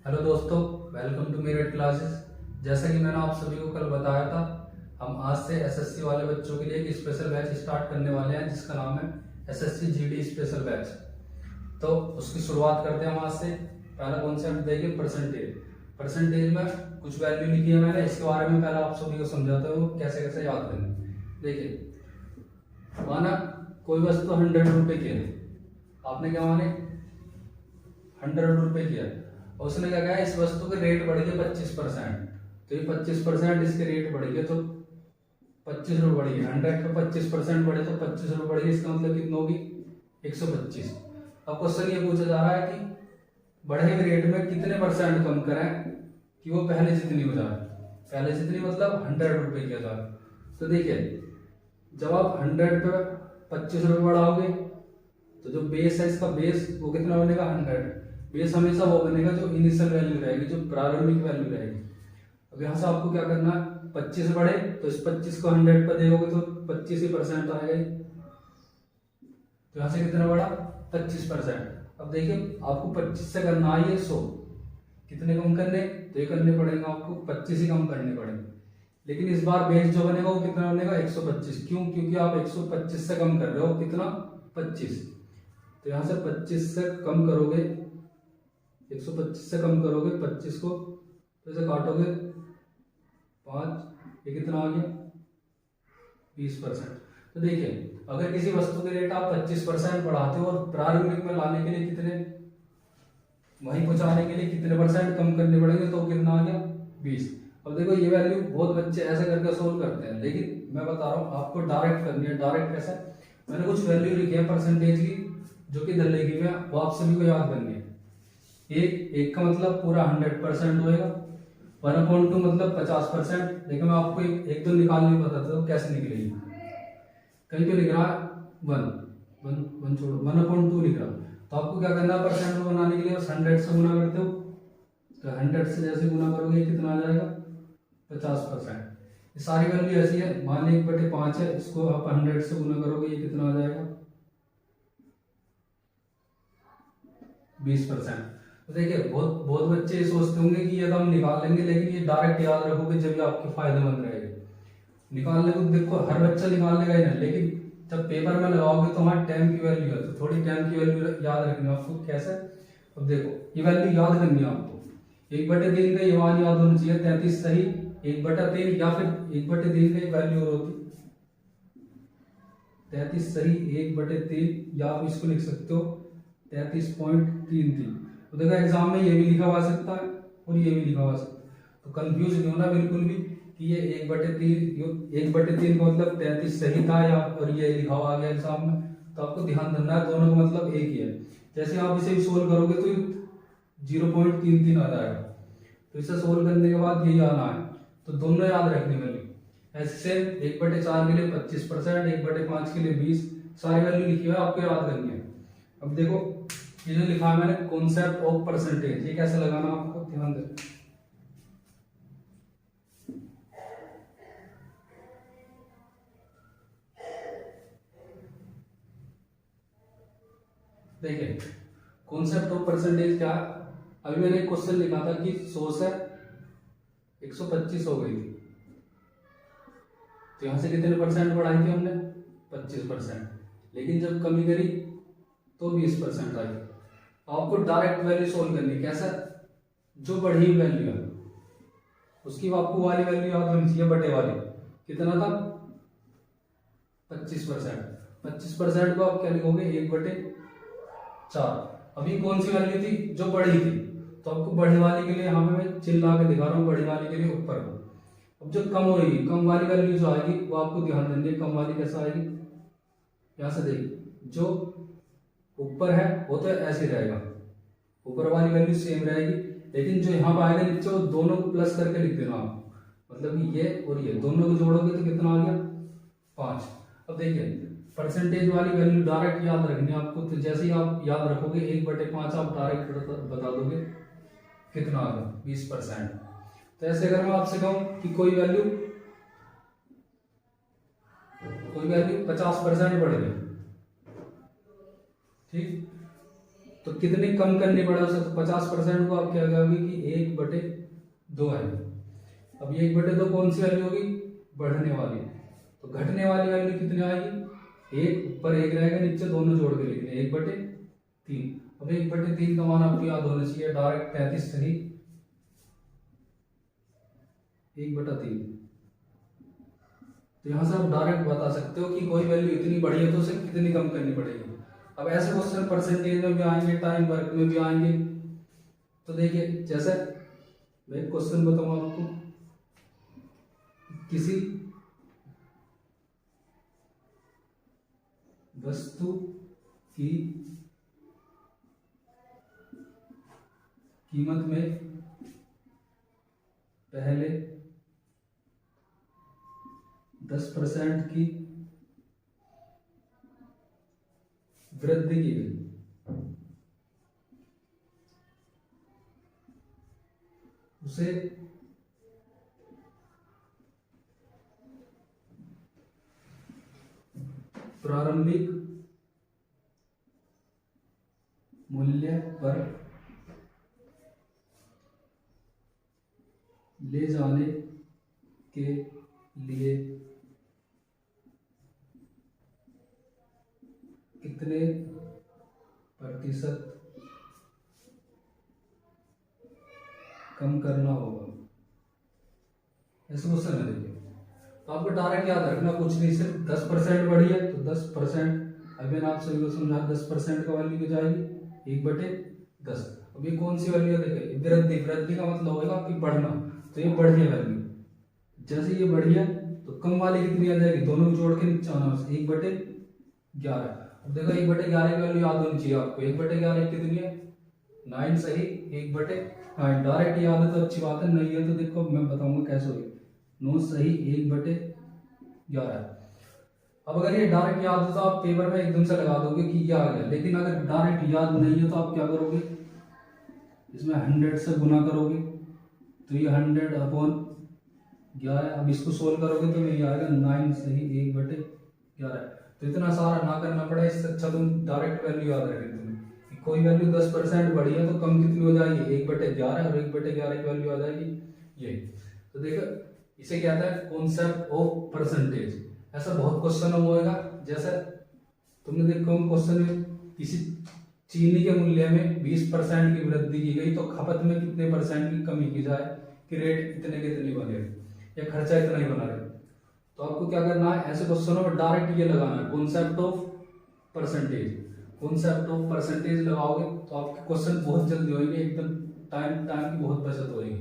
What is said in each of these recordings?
Hello दोस्तों, welcome to Meerut classes. जैसा कि मैंने आप सभी को कल बताया था, हम आज से एसएससी वाले बच्चों के लिए एक स्पेशल बैच स्टार्ट करने वाले हैं जिसका नाम है एसएससी जीडी स्पेशल बैच। तो उसकी शुरुआत करते हैं हम आज से। पहला कॉन्सेप्ट देखिए, परसेंटेज। परसेंटेज में कुछ वैल्यू लिखी है मैंने, इसके बारे में पहले आप सभी को समझाता हूँ कैसे कैसे याद करनी। देखिए, माना कोई वस्तु 100 रुपये की है, आपने क्या माने 100 रुपये की है, और उसने क्या कहा इस वस्तु के रेट बढ़ गए 25%। तो ये 25% इसके रेट बढ़ गए तो 25 रुपये बढ़ गए। 100 पे 25% बढ़े तो 25 रुपये बढ़ गए, इसका मतलब कितना होगी 125। अब क्वेश्चन ये पूछा जा रहा है कि बढ़े हुए रेट में कितने परसेंट कम करें कि वो पहले जितनी हो जाए। पहले जितनी मतलब 100 रुपये की हो जाए। तो देखिए, जब आप 100 पे 25 रुपये बढ़ाओगे तो जो बेस है इसका बेस वो कितना बनेगा 100। बेस हमेशा वो बनेगा जो इनिशियल वैल्यू रहेगी, जो प्रारंभिक वैल्यू रहेगी। अब यहाँ से आपको क्या करना है, 25 बढ़े तो इस 25 को 100 पर देखोगे तो 25% आएगा ही। तो यहाँ से कितना बढ़ा 25%। अब देखिए, आपको 25 से करना है ये 100, कितने कम करने तो ये करने पड़ेंगे आपको 25 ही कम करने पड़ेंगे। लेकिन इस बार बेस जो बनेगा वो कितना बनेगा 125। क्यों? क्योंकि आप 125 से कम कर रहे हो, कितना 25। तो यहाँ से 25 से कम करोगे, 125 से कम करोगे 25 को, तो इसे काटोगे 5, ये कितना आ गया 20%। तो देखिए, अगर किसी वस्तु के रेट आप 25% बढ़ाते हो और प्रारंभिक में लाने के लिए कितने, वहीं पहुंचाने के लिए कितने परसेंट कम करने पड़ेंगे, तो कितना आ गया 20। अब देखो, ये वैल्यू बहुत बच्चे ऐसे करके सोल्व करते हैं, लेकिन मैं बता रहा हूँ आपको डायरेक्ट करनी है। डायरेक्ट कैसे? मैंने कुछ वैल्यू लिखी है परसेंटेज की, जो कि इधर लिखी हुई है, वो आप सभी को याद करनी है। एक का मतलब पूरा 100% होएगा, 1/2 मतलब 50%। लेकिन मैं आपको एक दो निकालनी बताता हूँ कैसे निकलेगी। कहीं पे लिख रहा है 1 1 1 छोड़ो, 1/2 लिख रहा हूँ। तो आपको क्या करना है, परसेंट को बनाने के लिए बस 100 से गुना करते हो। तो 100 से जैसे गुना करोगे कितना आ जाएगा 50%। ये सारी वैल्यू ऐसी है, मान ली 1/5 है, इसको आप 100 से गुना करोगे ये कितना आ जाएगा 20%। तो देखिए, बहुत बहुत बच्चे सोचते होंगे कि ये तो हम निकाल लेंगे, लेकिन ये डायरेक्ट याद रखोगे जब ये आपके फायदेमंद रहेगी। निकालने को देखो हर बच्चा निकाल लेगा ही ना, लेकिन जब पेपर में लगाओगे तो हमारे टाइम की वैल्यू है, तो थोड़ी टाइम की वैल्यू याद रखनी है आपको। कैसे? अब देखो, ये वैल्यू याद करनी है आपको। 1/3 का ये मान याद होना चाहिए 33 सही, 1/3 या फिर 1/3 का एक वैल्यू और होती 33 सही 1/3, या आप इसको लिख सकते हो 33.33। तो देखो, एग्जाम में ये भी लिखा हुआ सकता है और ये भी लिखा हुआ सकता है, तो कंफ्यूज नहीं होना बिल्कुल भी कि ये 1/3 का मतलब 33 सही था या और ये लिखा हुआ आ गया एग्जाम में। तो आपको ध्यान देना है दोनों का मतलब एक ही है। जैसे आप इसे सोल्व करोगे तो 0.33 आ जाएगा, तो इसे सोल्व करने के बाद यही आना है। तो दोनों याद रखने वाली। ऐसे 1/4 के लिए 25%, 1/5 के लिए 20, सारी वैल्यू लिखी हुई है, आपको याद करनी है। अब देखो, ये जो लिखा है मैंने कॉन्सेप्ट ऑफ परसेंटेज, ये कैसे लगाना आपको ध्यान दे। देखिए, कॉन्सेप्ट ऑफ परसेंटेज क्या है। अभी मैंने एक क्वेश्चन लिखा था कि 100 से 125 हो गई थी, तो यहां से कितने परसेंट बढ़ाई थी हमने 25%। लेकिन जब कमी करी तो 20% आई। आपको डायरेक्ट वैल्यू सोल्व करनी। कैसा? जो बढ़ी वैल्यू है उसकी आपको वाली वैल्यू याद होनी चाहिए, बटे वाली। कितना था 25%। 25% को आप क्या लिखोगे 1/4। अभी कौन सी वैल्यू थी जो बढ़ी थी, तो आपको बढ़ी वाली के लिए यहाँ पे मैं चिल्ला के दिखा रहा हूँ, बढ़ी वाली के लिए ऊपर को। अब जो कम हो रही, कम वाली वैल्यू जो आएगी वो आपको ध्यान देनी है। कम वाली कैसे आएगी, यहाँ से देखिए, जो ऊपर है वो तो ऐसे रहेगा, ऊपर वाली वैल्यू सेम रहेगी, लेकिन जो यहाँ पर आएगा नीचे वो दोनों को प्लस करके लिख देना आप। मतलब कि ये और ये दोनों को जोड़ोगे तो कितना आ गया 5। अब देखिए, परसेंटेज वाली वैल्यू डायरेक्ट याद रखनी है आपको। तो जैसे ही आप याद रखोगे 1/5 आप डायरेक्ट बता दोगे कितना आ गया 20%। तो ऐसे अगर मैं आपसे कहूं कि कोई वैल्यू 50% बढ़ गई, ठीक, तो कितनी कम करनी पड़े उसे, तो 50% को आप क्या कहोगे कि 1/2 है। अब ये 1/2 कौन सी वैल्यू होगी, बढ़ने वाली। तो घटने वाली वैल्यू कितनी आएगी, 1 ऊपर 1 रहेगा, नीचे दोनों जोड़ के लिखने 1/3। अब 1/3 का मान आपको याद होना चाहिए, डायरेक्ट 33 सही 1/3। तो यहाँ से आप डायरेक्ट बता सकते हो कि कोई वैल्यू इतनी बड़ी है तो उसे कितनी कम करनी पड़ेगी। अब ऐसे क्वेश्चन परसेंटेज में भी आएंगे, टाइम वर्क में भी आएंगे। तो देखिए जैसे मैं एक क्वेश्चन बताऊँ आपको, किसी वस्तु की कीमत में पहले 10% की वृद्धि की गई, उसे प्रारंभिक मूल्य पर ले जाने के लिए कितने प्रतिशत कम करना होगा, ऐसे क्वेश्चन है। देखिए तो आपको डायरेक्ट याद रखना कुछ नहीं, सिर्फ 10% बढ़ी है तो 10%, अभी मैंने आप सभी को समझा 10% का वैल्यू क्या जाएगी 1/10। अब ये कौन सी वैल्यू है, देखिए वृद्धि, वृद्धि का मतलब होगा कि बढ़ना, तो ये बढ़ी है वैल्यू। जैसे ये बढ़ी है तो कम वाली कितनी आ जाएगी, दोनों को जोड़ के नीचे आना, 1/11। अब देखो 1/11 की वैल्यू याद होनी चाहिए आपको, 1/11 कितनी है 9 सही 1/9। डायरेक्ट याद है तो अच्छी बात है, नहीं है तो देखो मैं बताऊंगा कैसे होगी। 9 सही 1/11। अब अगर ये डायरेक्ट याद हो तो आप पेपर में एकदम से लगा दोगे कि क्या आ गया, लेकिन अगर डायरेक्ट याद नहीं है तो आप क्या करोगे, इसमें 100 से गुना करोगे तो ये 100/11। अब इसको सोल्व करोगे तो ये आएगा 9 सही 1/11। तो इतना सारा ना करना पड़ा, इससे अच्छा तुम डायरेक्ट वैल्यू याद रखे तुम्हें कि कोई वैल्यू 10% बढ़ी है तो कम कितनी हो जाएगी 1/11, और 1/11 की वैल्यू आ जाएगी ये। तो देखो इसे क्या कहता है, कॉन्सेप्ट ऑफ परसेंटेज। ऐसा बहुत क्वेश्चन होगा, जैसे तुमने देखो क्वेश्चन में किसी चीनी के मूल्य में 20% की वृद्धि की गई तो खपत में कितने परसेंट की कमी की जाए कि रेट इतने के इतने बने या खर्चा इतना ही बना रहे। तो आपको क्या करना है, ऐसे क्वेश्चनों में डायरेक्ट ये लगाना है concept of percentage. Concept of percentage लगाओगे तो आपके क्वेश्चन बहुत जल्दी होंगे, एकदम टाइम की बहुत बचत होगी।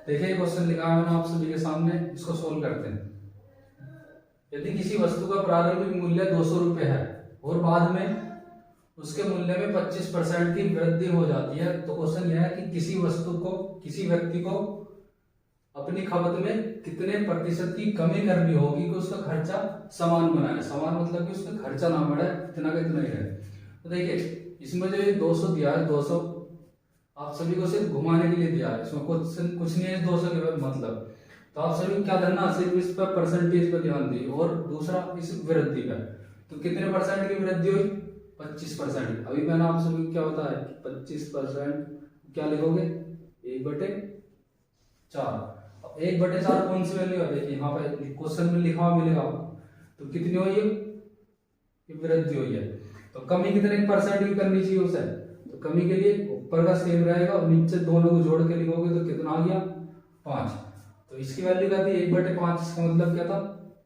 देखिए क्वेश्चन लिखा है मैंने आप सभी के सामने, इसको सोल्व करते हैं। यदि किसी वस्तु का प्रारंभिक मूल्य 200 रुपए है और बाद में उसके मूल्य में 25% की वृद्धि हो जाती है, तो क्वेश्चन यह है कि किसी वस्तु को, किसी व्यक्ति को अपनी खपत में कितने प्रतिशत की कमी करनी होगी कि उसका खर्चा समान बनाए। समान मतलब कि उसका खर्चा ना बढ़े, इतना का इतना ही रहे। तो देखिए इसमें जो ये 200 दिया है, 200 आप सभी को सिर्फ घुमाने के लिए दिया है, इसमें कुछ नहीं है 200 के मतलब। तो आप सभी क्या करना, सिर्फ इस पर परसेंटेज पर ध्यान दिए और दूसरा इस वृद्धि पर। तो कितने परसेंट की वृद्धि हुई 25%। अभी मैंने आप सभी को क्या बताया कि 25% क्या लिखोगे 1/4। 1/4 कौन सी वैल्यू है, देखिए यहाँ पे क्वेश्चन में लिखा हुआ मिलेगा। तो कितनी हुई है, ये वृद्धि हुई है। तो कमी कितने परसेंट की करनी चाहिए उसे, तो कमी के लिए ऊपर का सेम रहेगा और नीचे दोनों को जोड़ के लिखोगे तो कितना आ गया 5। तो इसकी वैल्यू क्या थी 1/5, इसका मतलब क्या था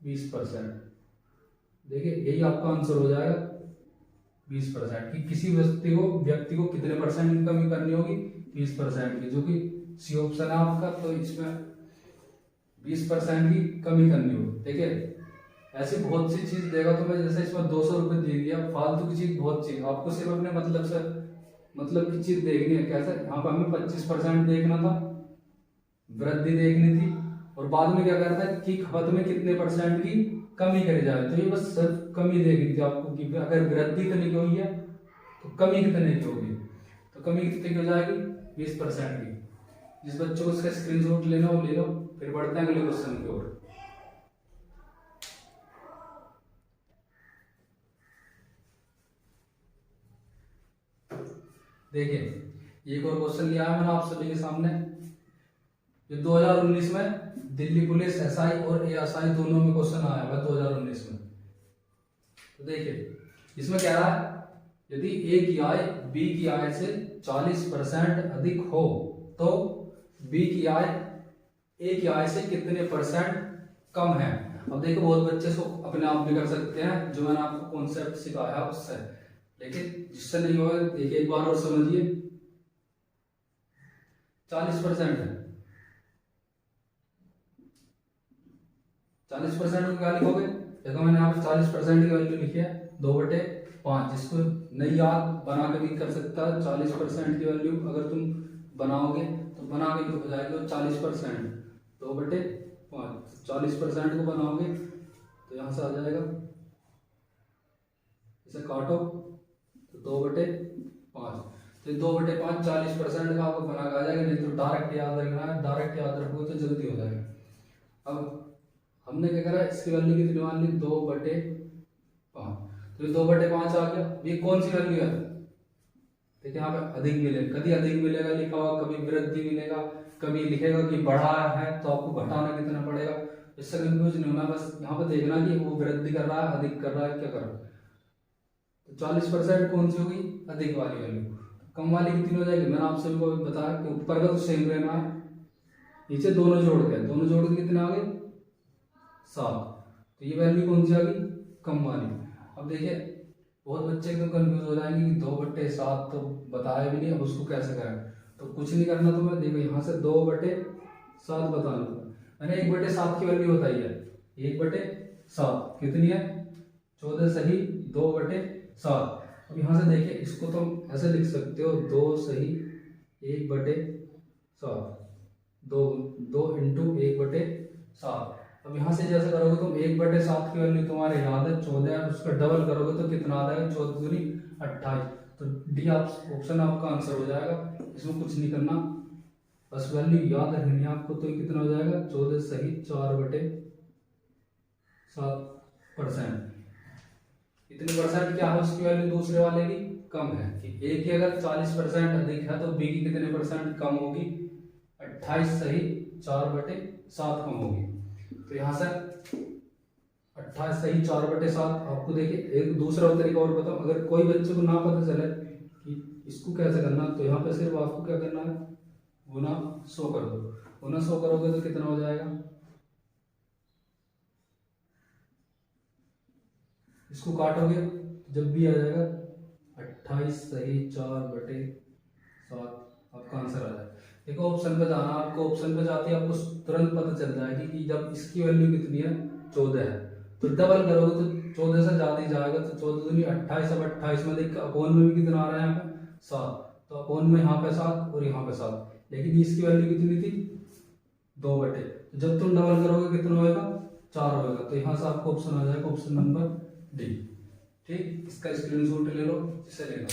20%। देखिए यही आपका आंसर हो जाएगा 20% की किसी व्यक्ति को कितने परसेंट की कमी करनी होगी 20% की, जो कि सी ऑप्शन है आपका। तो इसमें 20% की कमी करनी होगी। देखिए ऐसी बहुत सी चीज देगा तो मैं, जैसे इसमें 200 रुपए दे दिया, फालतू की चीज बहुत चीज, आपको सिर्फ अपने मतलब से मतलब की चीज देखनी है। कैसे, यहाँ पर हमें 25% देखना था, वृद्धि देखनी थी, और बाद में क्या करता है कि खपत में कितने परसेंट की कमी करी जाए। तो ये बस सिर्फ कमी देखनी थी आपको कि अगर वृद्धि कितने की हुई है तो कमी कितने की होगी। तो कमी कितने की हो जाएगी 20% की। जिस बच्चों को इसका स्क्रीनशॉट लेना हो ले लो, फिर बढ़ते हैं अगले क्वेश्चन की ओर। देखिए एक और क्वेश्चन लिया है मैंने आप सभी के सामने। ये 2019 में दिल्ली पुलिस एसआई और एएसआई दोनों में क्वेश्चन आया हुआ 2019 में। तो देखिए इसमें क्या रहा है, यदि ए की आय बी की आय से 40% अधिक हो तो बी की आय ए की आय से कितने परसेंट कम है। अब देखो बहुत बच्चे इसको अपने आप भी कर सकते हैं, जो मैंने आपको कॉन्सेप्ट सिखाया उससे, लेकिन जिससे नहीं होगा देखिए एक बार और समझिए। 40% है, 40% को क्या लिखोगे, देखो मैंने यहाँ पे 40% की वैल्यू लिखी है 2/5, जिसको नहीं याद बना के भी कर सकता है। 40% की वैल्यू अगर तुम बनाओगे तो बना के भी हो जाएगी 40%, 2/5। 40% को बनाओगे तो यहाँ से आ जाएगा, इसे काटो तो 2/5, तो 2/5 40% का आपको बना के आ जाएगा। नहीं तो डायरेक्ट याद रखना है, डायरेक्ट याद रखोगे तो जल्दी हो जाएगा। अब हमने क्या करा, इसकी वैल्यू कितनी मान ली 2/5, तो ये 2/5 आ गया। ये कौन सी वैल्यू है, देखिए यहाँ पे अधिक मिलेगा, कभी अधिक मिलेगा लिखा हुआ, कभी वृद्धि मिलेगा, कभी लिखेगा कि बढ़ा है तो आपको घटाना कितना पड़ेगा। इससे कंफ्यूज नहीं होना, बस यहाँ पे देखना कि वो वृद्धि कर रहा है, अधिक कर रहा है, क्या कर रहा है। तो 40% कौन सी होगी, अधिक वाली वैल्यू। कम वाली कितनी हो जाएगी, मैंने आप सभी को बताया कि ऊपर का तो सेम रहना है, नीचे दोनों जोड़ के कितने आ गए 7, तो ये वैल्यू कौन सी आ गई, कम वाली। अब देखिए बहुत बच्चे एकदम कंफ्यूज हो जाएंगे कि 2/7 तो बताया भी नहीं, अब उसको कैसे करें। तो कुछ नहीं करना तुम्हें, देखो यहाँ से 2/7 बता लूंगा मैंने। 1/7 की वैल्यू बताई है, 1/7 कितनी है 14 सही 2/7। अब यहाँ से देखिए इसको तुम ऐसे लिख सकते हो 2 सही 1/7, 2 इंटू 1/7। अब यहाँ से जैसे करोगे तुम 1/7 की वैल्यू तुम्हारे याद है 14 है, उसका डबल करोगे तो कितना आ जाएगा 14 दूनी 28, तो डी ऑप्शन आपका आंसर हो जाएगा। इसमें कुछ नहीं करना, बस वैल्यू याद रखनी है आपको। तो कितना हो जाएगा 14 सही 4/7%। इतने परसेंट क्या है उसकी वैल्यू दूसरे वाले की कम है, कि ए की अगर 40% अधिक है तो बी की कितने परसेंट कम होगी, 28 सही 4/7 कम होगी। तो यहाँ से 28 सही 4/7। आपको देखिए एक दूसरा तरीका और बताओ, अगर कोई बच्चे को ना पता चले कि इसको कैसे करना, तो यहाँ पे सिर्फ आपको क्या करना है, गुना 100 कर दो। गुना 100 करोगे तो कितना हो जाएगा, इसको काटोगे जब भी आ जाएगा 28 सही 4/7 आपका आंसर आ जाएगा। देखो ऑप्शन पे जाना, आपको ऑप्शन पे जाते ही आपको तुरंत पता चल जाएगी कि जब इसकी वैल्यू कितनी है 14 है, तो डबल करोगे तो 14 से ज्यादा ही जाएगा, तो 14 दूनी 28। अब 28 में देख अपोन में भी कितना आ रहा है यहाँ पे 7, तो अपोन में यहाँ पे 7 और यहाँ पे 7, लेकिन इसकी वैल्यू कितनी थी 2/, तो जब तुम डबल करोगे कितना होगा 4 होगा। तो यहाँ से आपको ऑप्शन आ जाएगा ऑप्शन नंबर डी। ठीक, इसका स्क्रीनशॉट ले लो जिसे लेना हो।